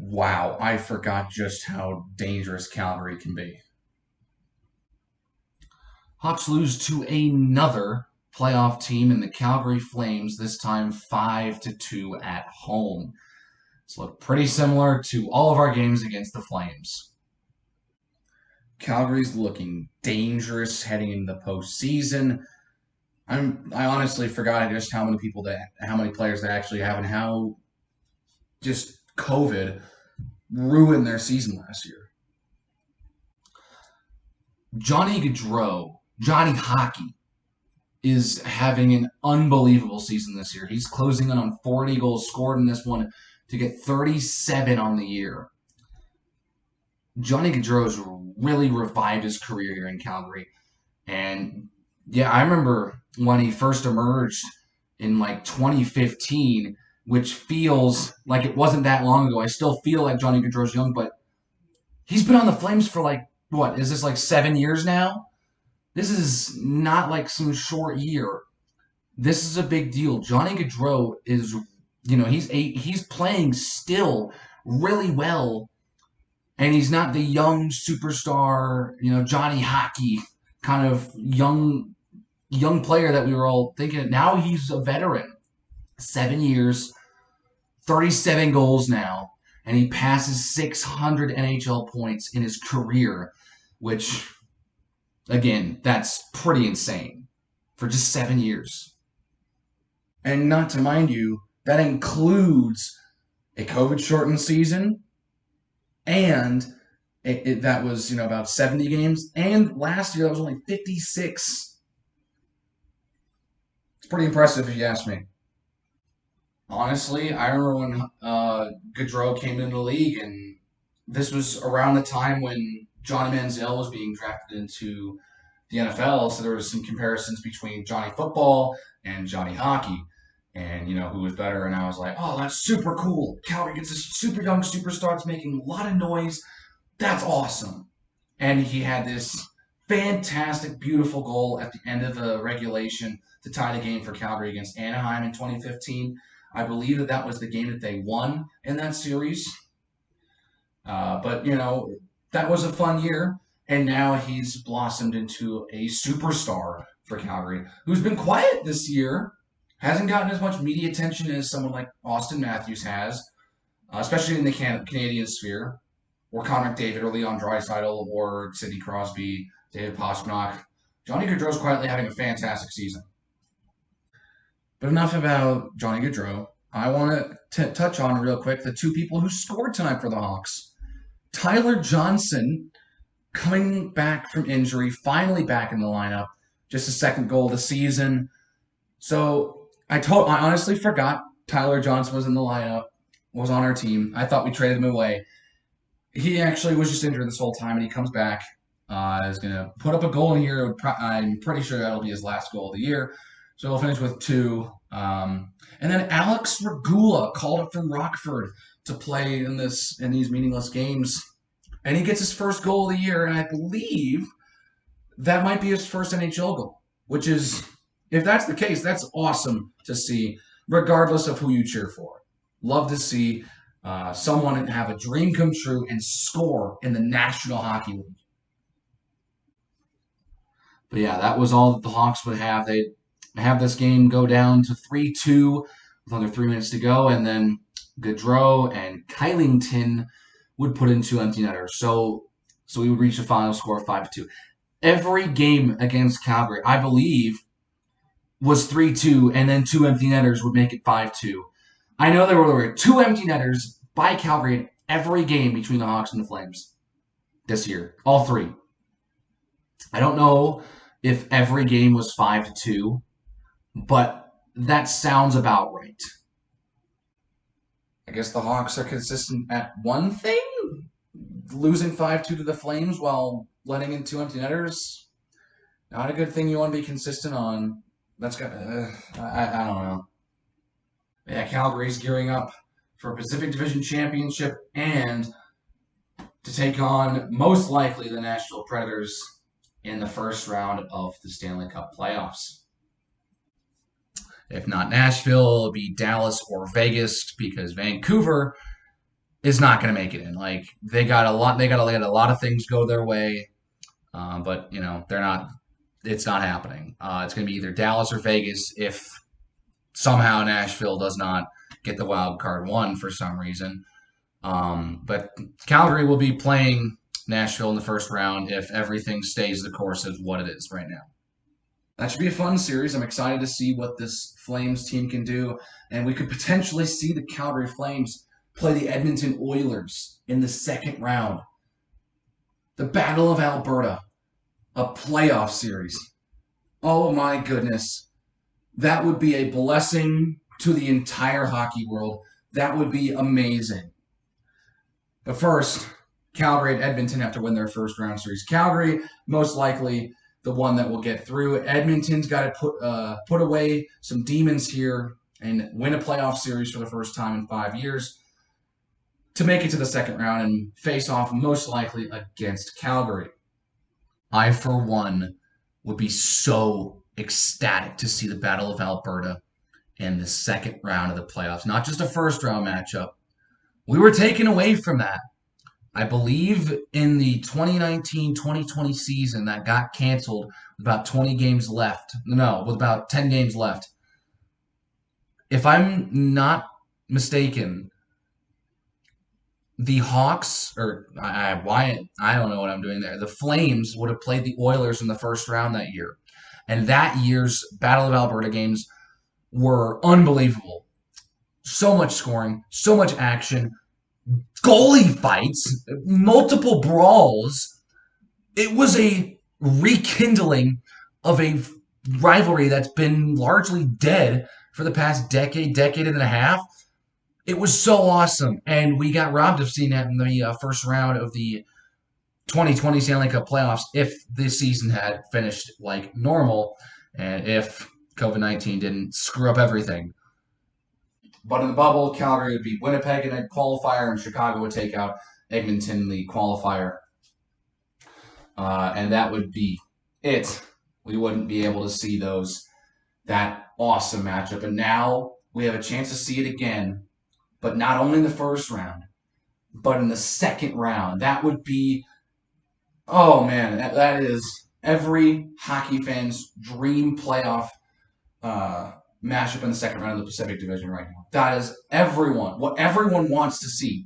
Wow, I forgot just how dangerous Calgary can be. Hawks lose to another playoff team in the Calgary Flames, this time 5-2 at home. It's looked pretty similar to all of our games against the Flames. Calgary's looking dangerous heading into the postseason. I honestly forgot just how many players they actually have and how just COVID ruined their season last year. Johnny Gaudreau, Johnny Hockey, is having an unbelievable season this year. He's closing in on 40 goals scored in this one to get 37 on the year. Johnny Gaudreau's really revived his career here in Calgary. And yeah, I remember when he first emerged in like 2015, which feels like it wasn't that long ago. I still feel like Johnny Gaudreau's young, but he's been on the Flames for like, what, is this like 7 years now? This is not like some short year. This is a big deal. Johnny Gaudreau is, he's playing still really well, and he's not the young superstar, Johnny Hockey kind of young player that we were all thinking. Now he's a veteran, 7 years, 37 goals now, and he passes 600 NHL points in his career, which, again, that's pretty insane for just 7 years. And not to mind you, that includes a COVID shortened season and that was about 70 games, and last year that was only 56. It's pretty impressive if you ask me. Honestly, I remember when Gaudreau came into the league, and this was around the time when Johnny Manziel was being drafted into the NFL. So there was some comparisons between Johnny Football and Johnny Hockey, and who was better. And I was like, oh, that's super cool. Calgary gets a super young superstar that's making a lot of noise. That's awesome. And he had this fantastic, beautiful goal at the end of the regulation to tie the game for Calgary against Anaheim in 2015. I believe that was the game that they won in that series. But that was a fun year. And now he's blossomed into a superstar for Calgary, who's been quiet this year, hasn't gotten as much media attention as someone like Austin Matthews has, especially in the Canadian sphere, or Connor McDavid, or Leon Draisaitl, or Sidney Crosby, David Pastrnak. Johnny Gaudreau's quietly having a fantastic season. But enough about Johnny Gaudreau. I want to touch on real quick the two people who scored tonight for the Hawks. Tyler Johnson, coming back from injury, finally back in the lineup. Just a second goal of the season. So I honestly forgot Tyler Johnson was in the lineup, was on our team. I thought we traded him away. He actually was just injured this whole time, and he comes back. Is going to put up a goal in here. I'm pretty sure that'll be his last goal of the year. So he'll finish with two. And then Alex Regula called up from Rockford to play in these meaningless games. And he gets his first goal of the year, and I believe that might be his first NHL goal, which is, if that's the case, that's awesome to see, regardless of who you cheer for. Love to see someone have a dream come true and score in the National Hockey League. But yeah, that was all that the Hawks would have. They have this game go down to 3-2 with under 3 minutes to go, and then Gaudreau and Kylington would put in two empty netters. So we would reach the final score of 5-2. Every game against Calgary, I believe, was 3-2, and then two empty netters would make it 5-2. I know there were two empty netters by Calgary in every game between the Hawks and the Flames this year. All three. I don't know if every game was 5-2, but that sounds about right. I guess the Hawks are consistent at one thing, losing 5-2 to the Flames while letting in two empty netters. Not a good thing you want to be consistent on. That's got. I don't know. Yeah, Calgary's gearing up for a Pacific Division Championship and to take on most likely the Nashville Predators in the first round of the Stanley Cup playoffs. If not Nashville, it'll be Dallas or Vegas, because Vancouver is not going to make it in. Like they got a lot, they got to let a lot of things go their way, but you know they're not. It's not happening. It's going to be either Dallas or Vegas if somehow Nashville does not get the wild card one for some reason. But Calgary will be playing Nashville in the first round if everything stays the course of what it is right now. That should be a fun series. I'm excited to see what this Flames team can do, and we could potentially see the Calgary Flames play the Edmonton Oilers in the second round. The Battle of Alberta, a playoff series. Oh my goodness. That would be a blessing to the entire hockey world. That would be amazing. But first, Calgary and Edmonton have to win their first round series. Calgary, most likely the one that will get through. Edmonton's got to put away some demons here and win a playoff series for the first time in 5 years to make it to the second round and face off most likely against Calgary. I, for one, would be so ecstatic to see the Battle of Alberta in the second round of the playoffs, not just a first round matchup. We were taken away from that. I believe in the 2019-2020 season that got canceled with about 20 games left. No, with about 10 games left. If I'm not mistaken, the Hawks, or I don't know what I'm doing there. The Flames would have played the Oilers in the first round that year. And that year's Battle of Alberta games were unbelievable. So much scoring, so much action, goalie fights, multiple brawls. It was a rekindling of a rivalry that's been largely dead for the past decade and a half. It was so awesome, and we got robbed of seeing that in the first round of the 2020 Stanley Cup playoffs if this season had finished like normal and if COVID-19 didn't screw up everything. But in the bubble, Calgary would beat Winnipeg in a qualifier, and Chicago would take out Edmonton in the qualifier. And that would be it. We wouldn't be able to see that awesome matchup. And now we have a chance to see it again, but not only in the first round, but in the second round. That would be, oh man, that is every hockey fan's dream playoff matchup in the second round of the Pacific Division right now. That is what everyone wants to see.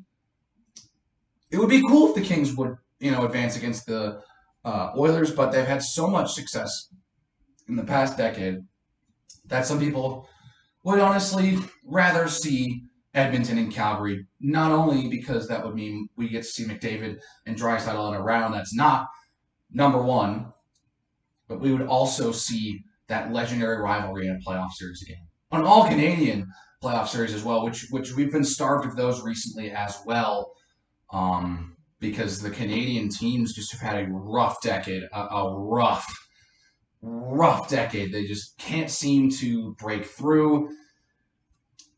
It would be cool if the Kings would, advance against the Oilers, but they've had so much success in the past decade that some people would honestly rather see Edmonton and Calgary, not only because that would mean we get to see McDavid and Draisaitl in a round that's not number one, but we would also see that legendary rivalry in a playoff series again. An all-Canadian playoff series as well, which we've been starved of those recently as well, because the Canadian teams just have had a rough decade, a rough decade. They just can't seem to break through.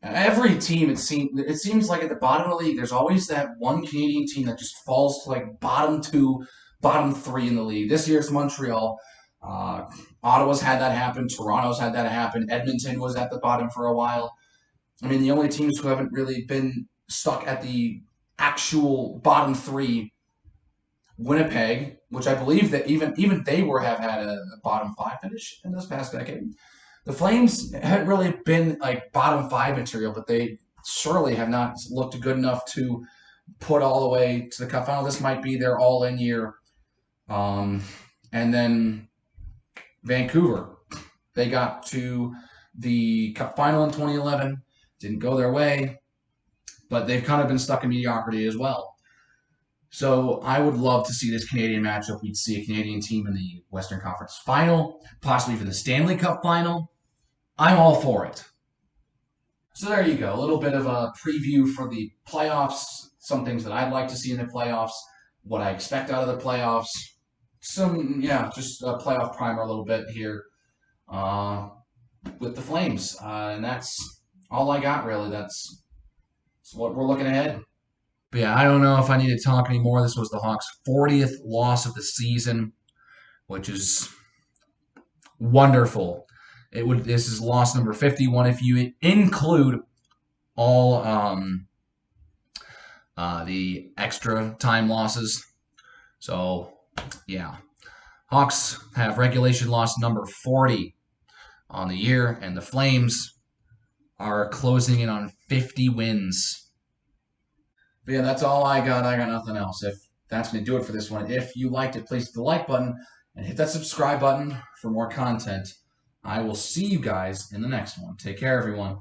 Every team, it seems like at the bottom of the league, there's always that one Canadian team that just falls to like bottom two, bottom three in the league. This year it's Montreal. Ottawa's had that happen. Toronto's had that happen. Edmonton was at the bottom for a while. I mean, the only teams who haven't really been stuck at the actual bottom three, Winnipeg, which I believe that even they have had a bottom five finish in this past decade. The Flames haven't really been like bottom five material, but they surely have not looked good enough to put all the way to the Cup final. This might be their all-in year. And then Vancouver, they got to the Cup final in 2011. Didn't go their way, but they've kind of been stuck in mediocrity as well. So I would love to see this Canadian matchup. We'd see a Canadian team in the Western Conference final, possibly for the Stanley Cup final. I'm all for it. So there you go. A little bit of a preview for the playoffs, some things that I'd like to see in the playoffs, what I expect out of the playoffs, just a playoff primer a little bit here with the Flames. And that's all I got, really. That's what we're looking ahead. But yeah, I don't know if I need to talk anymore. This was the Hawks' 40th loss of the season, which is wonderful. This is loss number 51 if you include all the extra time losses. So, yeah. Hawks have regulation loss number 40 on the year, and the Flames are closing in on 50 wins. But yeah, that's all I got. I got nothing else. If that's going to do it for this one. If you liked it, please hit the like button and hit that subscribe button for more content. I will see you guys in the next one. Take care, everyone.